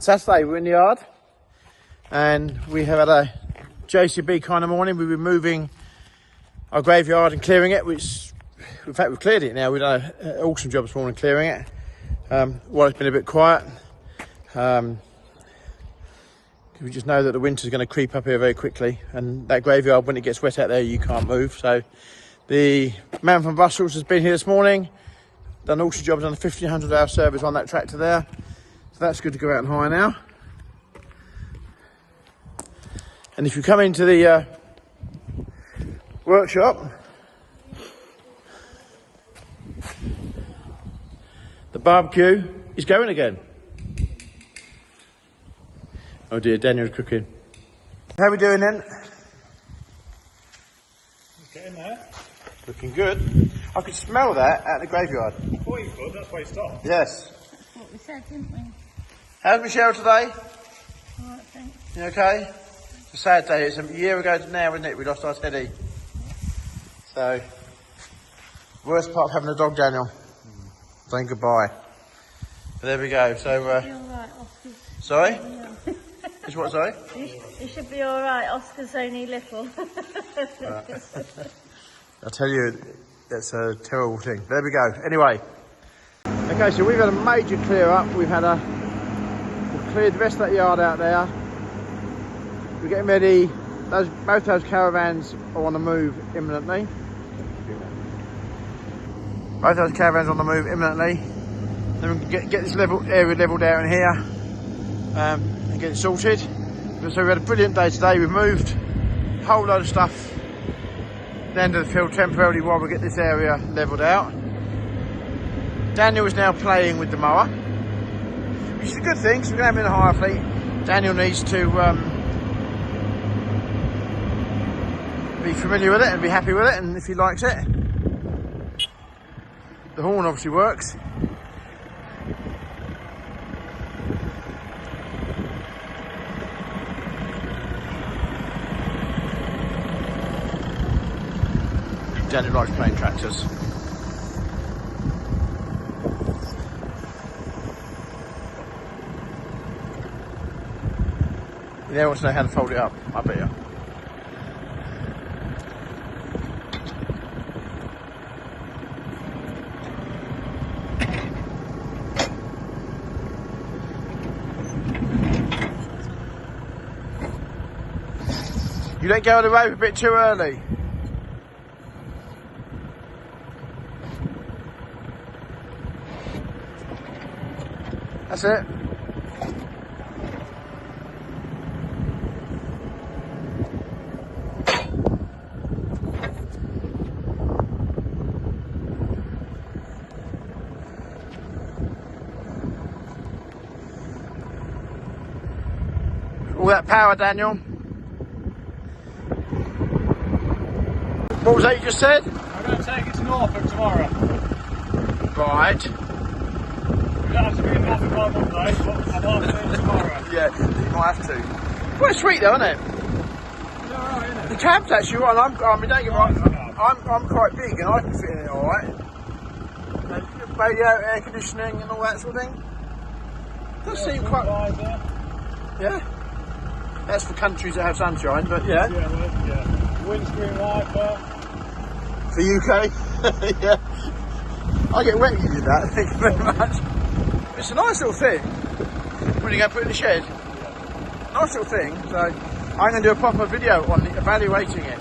Saturday we're in the yard and we have had a JCB kind of morning. We've been moving our graveyard and clearing it, which in fact we've cleared it now. We've done an awesome job this morning clearing it. While it's been a bit quiet, we just know that the winter's going to creep up here very quickly, and that graveyard, when it gets wet out there, you can't move. So the man from Brussels has been here this morning, done an awesome job, done a 1500 hour service on that tractor there. So that's good to go out and hire now. And if you come into the workshop, the barbecue is going again. Oh dear, Daniel's cooking. How are we doing then? Getting there. Looking good. I could smell that at the graveyard. I thought you could, that's why you stopped. Yes. That's what we said, didn't we? How's Michelle today? Alright, thanks. You okay? It's a sad day. It's a year ago now, isn't it? We lost our Teddy. So, worst part of having a dog, Daniel. Saying goodbye. But there we go. So, You're alright, Oscar's. sorry? It's what, sorry? You should be alright, Oscar's only little. I'll tell you, that's a terrible thing. There we go. Anyway. Okay, so we've had a major clear up. We've cleared the rest of that yard out there. We're getting ready. Both those caravans are on the move imminently. Both those caravans on the move imminently. Then we can get this area levelled out in here and get it sorted. So we had a brilliant day today. We've moved a whole load of stuff at the end of the field temporarily while we get this area levelled out. Daniel is now playing with the mower, which is a good thing, so we're going to have him in the hire fleet. Daniel needs to be familiar with it and be happy with it, and if he likes it. The horn obviously works. Daniel likes playing tractors. He now wants to know how to fold it up, I bet you. You let go of the rope a bit too early. That's it. All that power, Daniel. What was that you just said? I'm going to take it to Norfolk tomorrow. Right. You don't have to be in Norfolk by Monday, but I'm off there tomorrow. Yeah, you might have to. Quite sweet though, isn't it? It's alright, isn't it? The cab's actually right. I mean, don't get me wrong. I'm quite big and I can fit in it all right. Radio, air conditioning, and all that sort of thing. Does seem quite. Yeah. That's for countries that have sunshine, but yeah. Yeah. Windscreen wiper. For UK, yeah. I get wet when you do that. Thank you very much. It's a nice little thing. When you go put it in the shed. Nice little thing. So I'm going to do a proper video on evaluating it.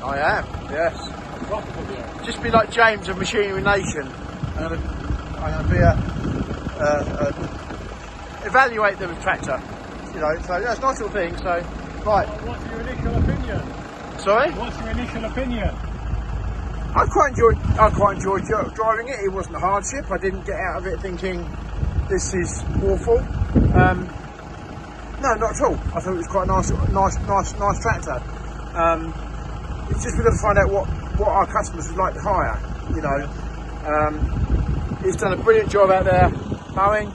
I am, yes. A proper video. Just be like James of Machinery Nation. I'm going to be evaluate the tractor. You know, so that's a nice little thing. So, right. What's your initial opinion? Sorry? What's your initial opinion? I quite enjoyed driving it. It wasn't a hardship. I didn't get out of it thinking this is awful. No, not at all. I thought it was quite a nice tractor. It's just we've got to find out what our customers would like to hire. You know, he's done a brilliant job out there mowing.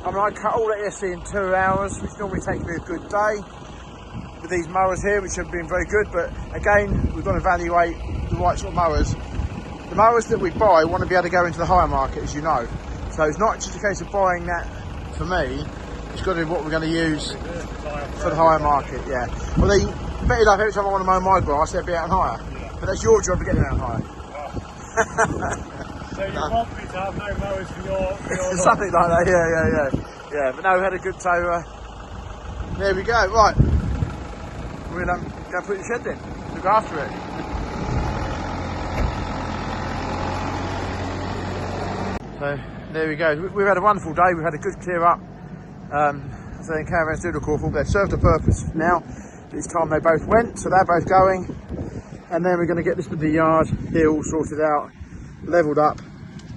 I mean, I cut all that ESC in 2 hours, which normally takes me a good day with these mowers here, which have been very good. But again, we've got to evaluate the right sort of mowers. The mowers that we buy want to be able to go into the hire market, as you know. So it's not just a case of buying that for me. It's got to be what we're going to use for the hire market, yeah. Well, bet you like every time I want to mow my grass, they'll be out and hire. But that's your job to get them out and hire. So you want me to have no mowers for your Something like that, yeah. But no, we had a good tow. There we go. Right, we're going to go put the shed in. Look after it. So there we go. We've had a wonderful day. We've had a good clear up. So the caravans do look awful. They've served a purpose now. It's time they both went, so they're both going. And then we're going to get this bit of the yard here all sorted out, levelled up.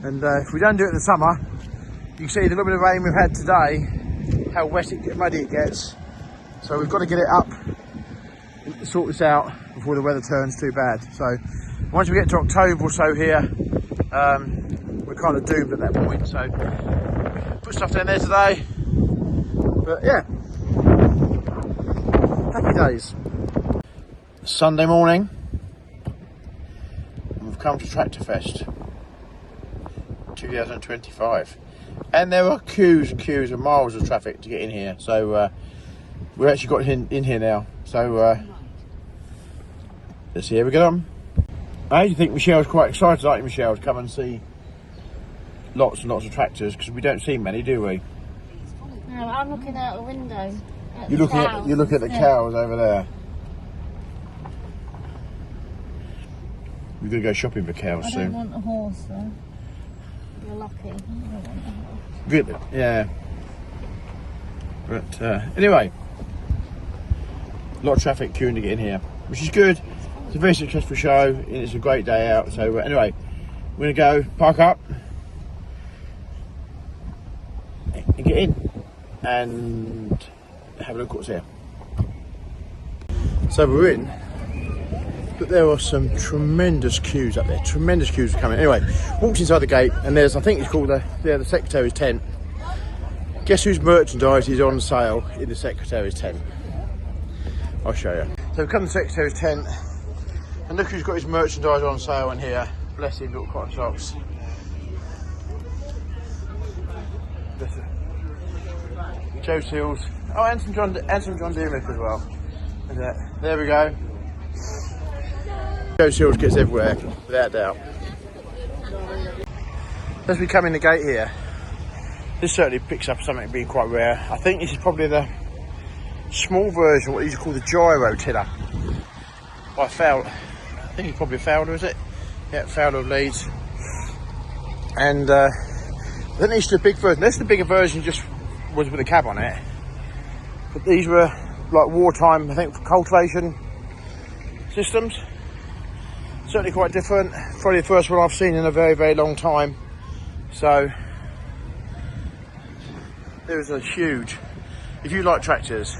And if we don't do it in the summer, you can see the little bit of rain we've had today, how wet muddy it gets. So we've got to get it up and sort this out before the weather turns too bad. So once we get to October or so here, we're kind of doomed at that point. So put stuff down there today. But yeah, happy days. Sunday morning, we've come to Tractor Fest 2025, and there are queues and queues of miles of traffic to get in here. So we've actually got in here now. So let's see how we get on. I think Michelle's quite excited, aren't you, Michelle, to come and see lots and lots of tractors, because we don't see many, do we? No, I'm looking out the window. You're looking at the cows over there. We're going to go shopping for cows soon. I don't want a horse though. You're lucky. I don't want a horse. Good, yeah. But anyway, a lot of traffic queuing to get in here, which is good. It's a very successful show and it's a great day out. So anyway, we're going to go park up and get in and have a look what's here. So we're in, but there are some tremendous queues up there. Tremendous queues are coming. Anyway, walked inside the gate and there's, I think it's called the Secretary's tent. Guess whose merchandise is on sale in the Secretary's tent? I'll show you. So we've come to the Secretary's tent and look who's got his merchandise on sale in here. Bless him, little cotton socks. Bless him. Joe Seals. Oh, and some John Deere as well. There we go. Joe Seals gets everywhere, without doubt. As we come in the gate here, this certainly picks up something being quite rare. I think this is probably the small version, what you call the gyro tiller. By Fowler. I think it's probably a Fowler, is it? Yeah, Fowler of Leeds. And I think this is the big version. This is the bigger version, just was with a cab on it. But these were like wartime, I think, for cultivation systems. Certainly quite different. Probably the first one I've seen in a very, very long time. So there is a huge, if you like tractors,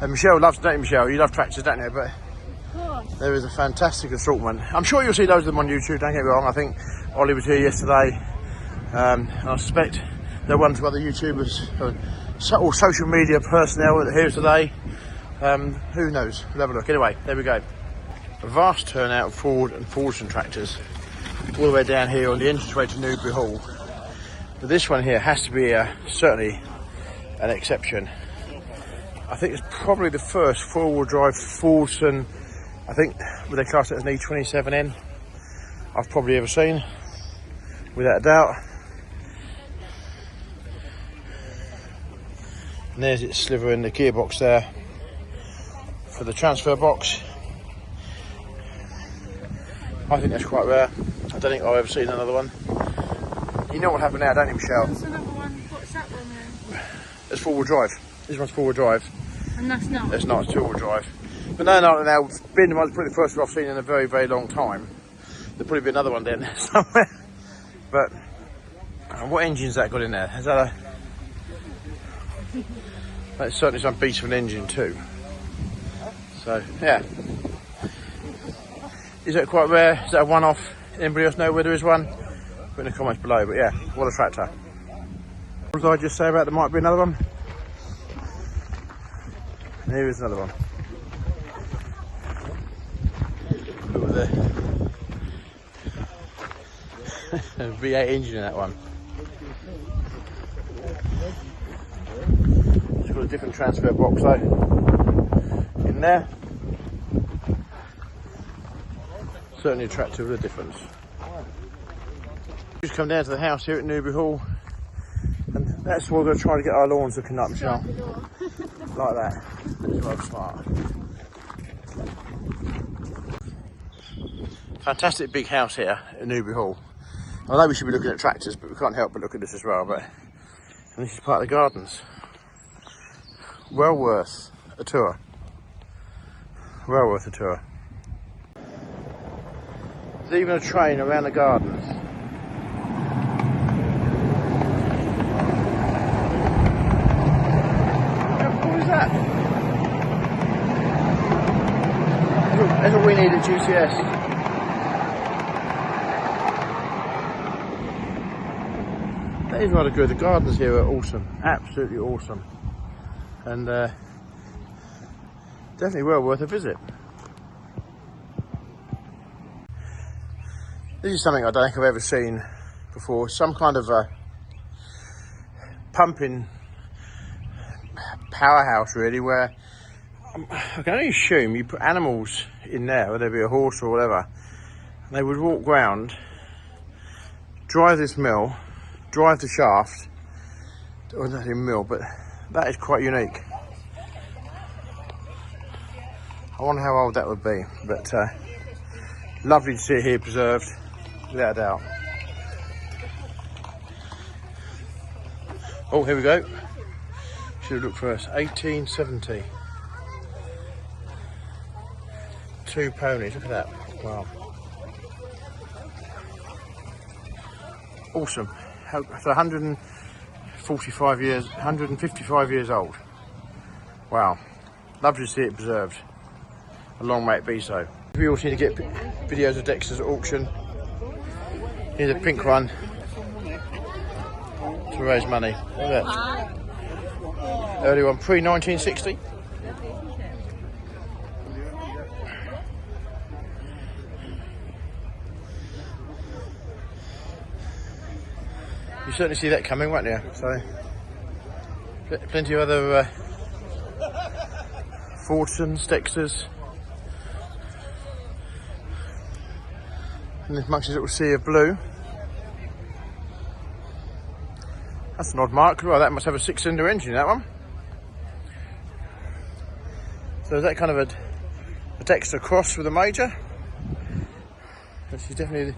and Michelle loves, don't you, Michelle? You love tractors, don't you? But there is a fantastic assortment. I'm sure you'll see loads of them on YouTube, don't get me wrong. I think Ollie was here yesterday. And I suspect there are one or two other YouTubers or social media personnel that are here today. Who knows? We'll have a look. Anyway, there we go. A vast turnout of Ford and Fordson tractors all the way down here on the entranceway to Newby Hall. But this one here has to be certainly an exception. I think it's probably the first four-wheel drive Fordson, I think, with their class as an E27N, I've probably ever seen, without a doubt. And there's its sliver in the gearbox there for the transfer box. I think that's quite rare. I don't think I've ever seen another one. You know what happened now, don't you, Michelle? What's another one? What's that one then? It's four-wheel drive. This one's four-wheel drive. And that's not? It's not, it's two-wheel drive. But no, being one's probably the first one I've seen in a very, very long time. There'll probably be another one down there somewhere. But what engine's that got in there? Is that a... That's certainly some beast of an engine too. So, yeah. Is that quite rare? Is that a one-off? Anybody else know where there is one? Put in the comments below, but yeah, what a tractor. What did I just say about there might be another one? Here is another one. Look at the V8 engine in that one. a different transfer box though in there. Certainly attractive with a difference. Just come down to the house here at Newby Hall, and that's where we're going to try to get our lawns looking up, Michelle. Like that. That's rather smart. Fantastic big house here at Newby Hall. I know we should be looking at tractors, but we can't help but look at this as well. And this is part of the gardens. Well worth a tour. Well worth a tour. There's even a train around the gardens. How cool is that? That's what we need at GCS. That is rather good. The gardens here are awesome, absolutely awesome, and definitely well worth a visit. This is something I don't think I've ever seen before. Some kind of a pumping powerhouse, really, where I can only assume you put animals in there, whether it be a horse or whatever, and they would walk round, drive this mill, drive the shaft, or not a mill, but that is quite unique. I wonder how old that would be, but lovely to see it here preserved, without a doubt. Oh, here we go. Should have looked first. 1870. 2 ponies, look at that. Wow. Awesome. So 155 years, 155 years old. Wow. Lovely to see it preserved. And long may it be so. We also need to get videos of Dexter's auction. Here's a pink one to raise money. Look at that. Early one, pre-1960. You certainly see that coming, won't you? So, plenty of other Fordsons, Dexters, and this much as it will see of blue. That's an odd mark. Well, that must have a 6-cylinder engine, that one. So is that kind of a Dexter cross with a major? She's definitely.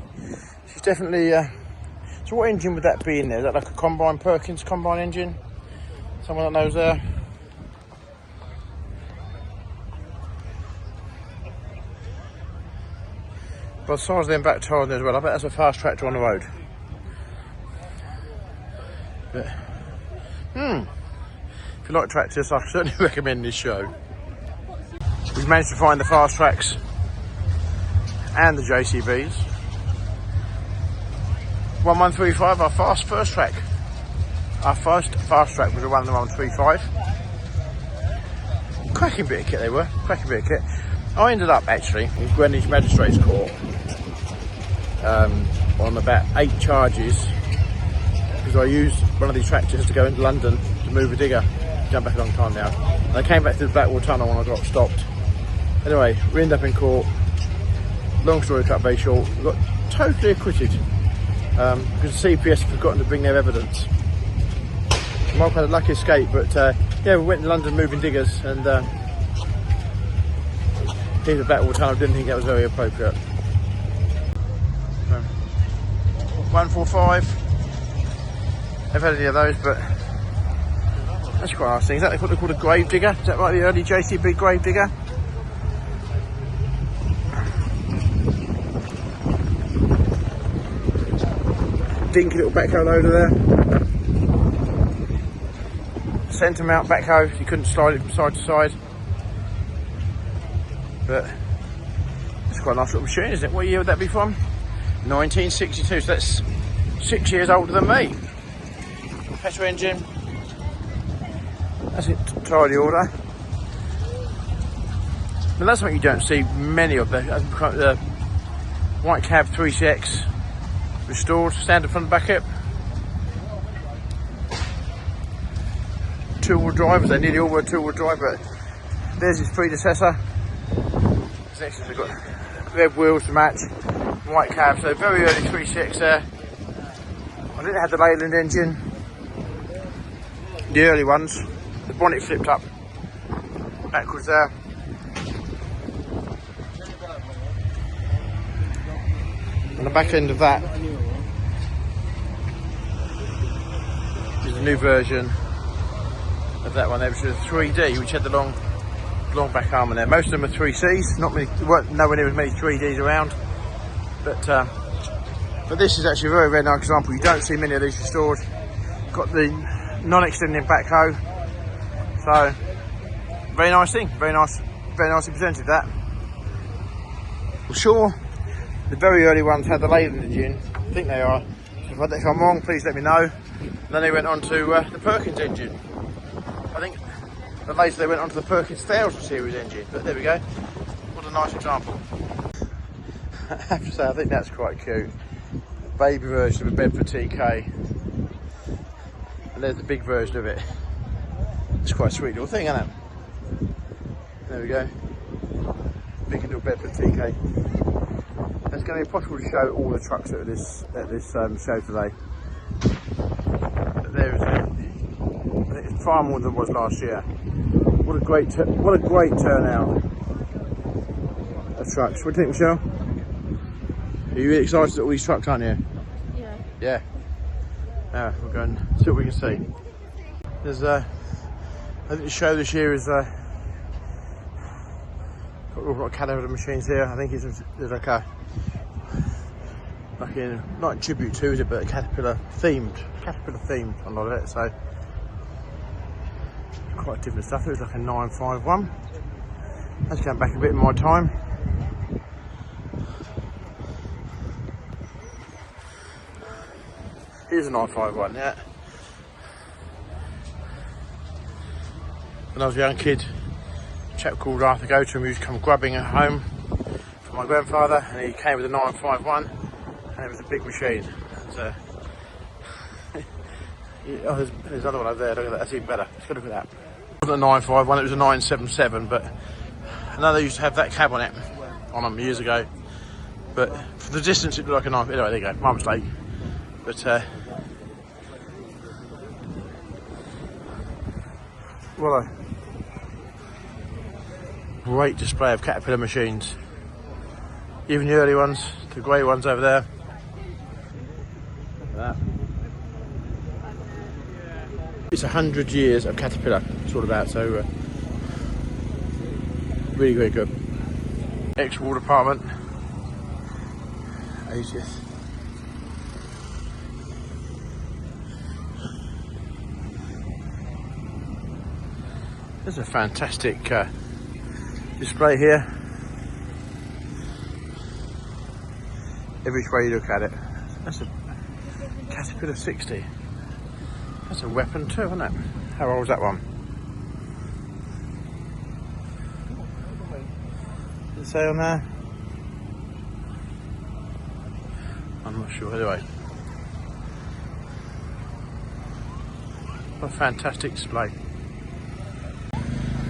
So what engine would that be in there? Is that like a combine, Perkins combine engine? Someone that knows there? But as far as them back tyres as well, I bet that's a fast tractor on the road. But, if you like tractors, I certainly recommend this show. We've managed to find the fast tracks and the JCBs. 1135, our first track. Our first fast track was a 1135. Cracking bit of kit they were, cracking bit of kit. I ended up actually in Greenwich Magistrates Court on about 8 charges because I used one of these tractors to go into London to move a digger. Jump back a long time now. And I came back to the Blackwall Tunnel when I got stopped. Anyway, we ended up in court. Long story cut very short. We got totally acquitted. Because the CPS had forgotten to bring their evidence. Mark had a lucky escape, but yeah, we went to London moving diggers, and here's the Blackwall Tunnel. Didn't think that was very appropriate. 145. I've had any of those, but that's quite nice thing. Is that what they call a grave digger? Is that right, the early JCB grave digger? Dinky little backhoe loader there. Centre mount backhoe, you couldn't slide it from side to side. But it's quite a nice little machine, isn't it? What year would that be from? 1962, so that's 6 years older than me. Petrol engine. That's it, tidy order. But that's something you don't see many of. The white cab 3CX. Restored, standard front back up. two-wheel drive. They nearly all were two-wheel drive, but there's his predecessor. Next we've got red wheels to match, white cab, so very early 3.6 there. I think they had the Leyland engine, the early ones. The bonnet flipped up backwards there. On the back end of that is a new version of that one there, which was a 3D, which had the long back arm in there. Most of them are 3Cs, not many, there weren't nowhere near as many 3Ds around, but this is actually a very, very nice example. You don't see many of these restored. Got the non-extending backhoe, so very nice thing, very nicely presented that. I'm sure the very early ones had the Leyland engine, I think they are. If I'm wrong, please let me know. And then they went on to the Perkins engine. I think later they went on to the Perkins 1000 series engine, but there we go. What a nice example. I have to say, I think that's quite cute. Baby version of a Bedford TK. And there's the big version of it. It's quite a sweet little thing, isn't it? There we go. Big little Bedford TK. It's going to be possible to show all the trucks at this show today. But there is it. I think it's far more than it was last year. What a great turnout of trucks. What do you think, Michelle? Are you really excited at all these trucks, aren't you? Yeah. Yeah. Now we'll go and see what we can see. There's I think the show this year is got all got Caterpillar machines here. I think there's like a not a tribute to it, but a Caterpillar themed on a lot of it. So quite different stuff. It was like a 951. That's going back a bit in my time. Here's a 951, yeah. When I was a young kid, a chap called Arthur Gotham used to come grubbing at home for my grandfather, and he came with a 951, and it was a big machine. And, oh, there's another one over there. Look at that. That's even better. Let's go look at that. It wasn't a 951, it was a 977, but I know they used to have that cab on them years ago. But for the distance, it looked like a 9. Anyway, there you go. My mistake. But what a great display of Caterpillar machines. Even the early ones, the grey ones over there. Look at that. It's 100 years of Caterpillar, it's all about, so really, really good. Ex-war department, 80th. There's a fantastic display here. Every way you look at it. That's a Caterpillar 60. That's a weapon too, isn't it? How old is that one? Does it say on there? I'm not sure, anyway. What a fantastic display.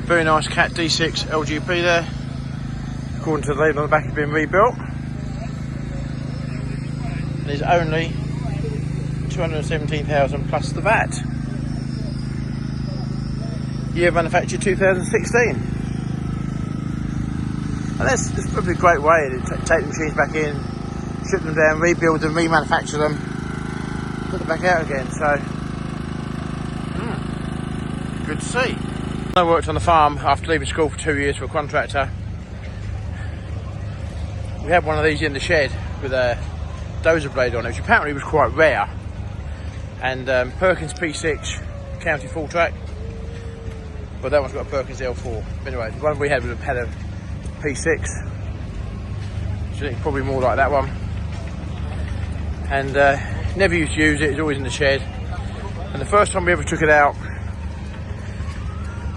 Very nice Cat D6 LGP there. According to the label on the back, it's been rebuilt. There's only 217,000 plus the VAT. Year manufactured 2016. And that's probably a great way to take the machines back in, strip them down, rebuild them, remanufacture them, put them back out again. So, good to see. I worked on the farm after leaving school for 2 years for a contractor. We had one of these in the shed with a dozer blade on it, which apparently was quite rare. And Perkins P6 county full track, but that one's got a Perkins L4. Anyway, the one we had had a P6, which I think probably more like that one. And never used to use it, it's always in the shed. And the first time we ever took it out,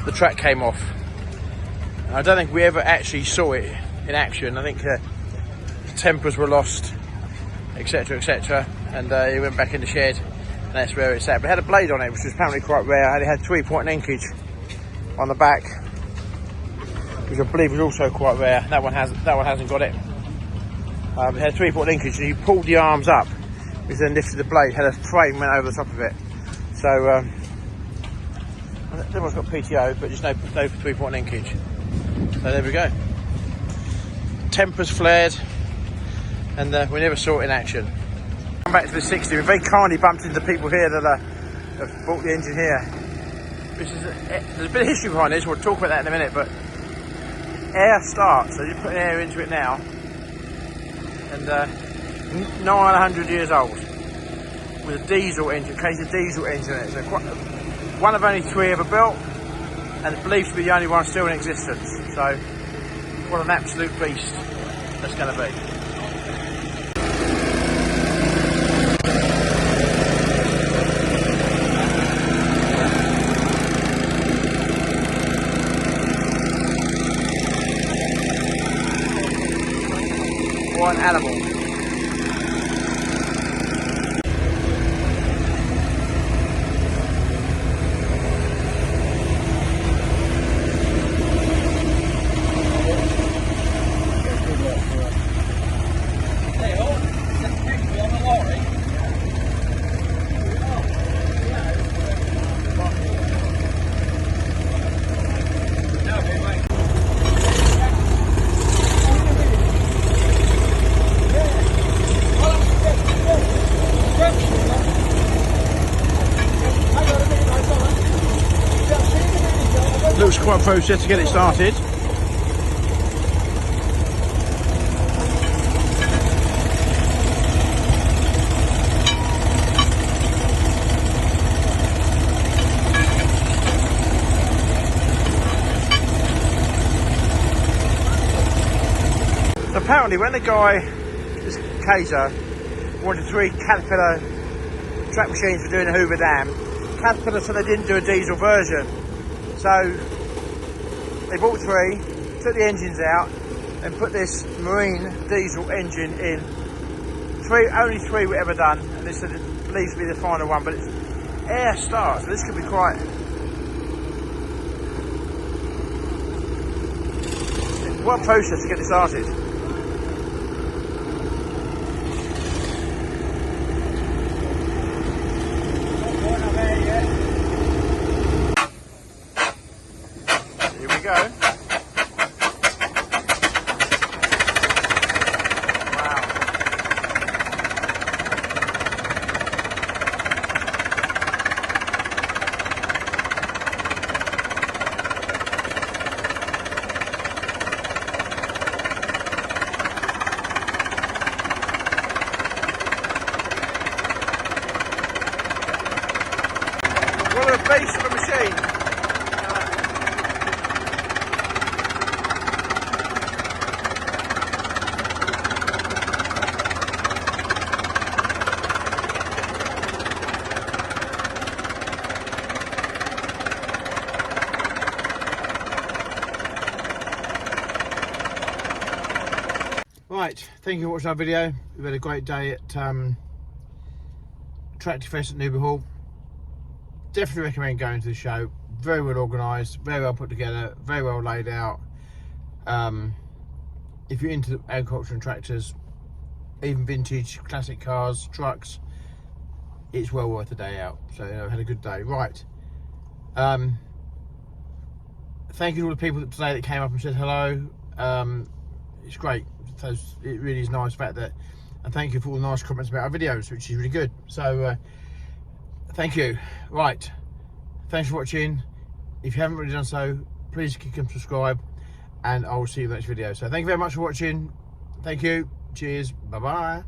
the track came off. And I don't think we ever actually saw it in action. I think the tempers were lost, etc, etc, and it went back in the shed. That's where it's at. But it had a blade on it, which was apparently quite rare. It had 3-point linkage on the back, which I believe is also quite rare. That one hasn't got it. It had 3-point linkage, and you pulled the arms up, which then lifted the blade. Had a frame went over the top of it. So that one's got PTO, but just no 3-point linkage. So there we go. Tempers flared, and we never saw it in action. Come back to the 60. We very kindly bumped into people here that have bought the engine here. There's a bit of history behind this. We'll talk about that in a minute. But air starts. So you're putting air into it now, and 900 years old with a diesel engine. Case of diesel engine in it. So one of only 3 ever built, and it's believed to be the only one still in existence. So what an absolute beast that's going to be. What an animal. Looks quite a process to get it started. So apparently when the guy, this Kaiser, wanted 3 Caterpillar track machines for doing the Hoover Dam, Caterpillar said they didn't do a diesel version. So they bought 3, took the engines out, and put this marine diesel engine in. Only 3 were ever done, and this is believed to be the final one. But it's air starts, so this could be quite. What a process to get it started. Go. Wow. What a beast of a machine. Right, thank you for watching our video. We've had a great day at Tractor Fest at Newby Hall. Definitely recommend going to the show. Very well organised, very well put together, very well laid out. If you're into agriculture and tractors, even vintage, classic cars, trucks, it's well worth a day out. So I had a good day. Right. Thank you to all the people today that came up and said hello. It's great. So it really is nice fact that, and thank you for all the nice comments about our videos, which is really good. So thank you. Right, thanks for watching. If you haven't already done so, please click and subscribe, and I will see you in the next video. So thank you very much for watching. Thank you. Cheers. Bye bye.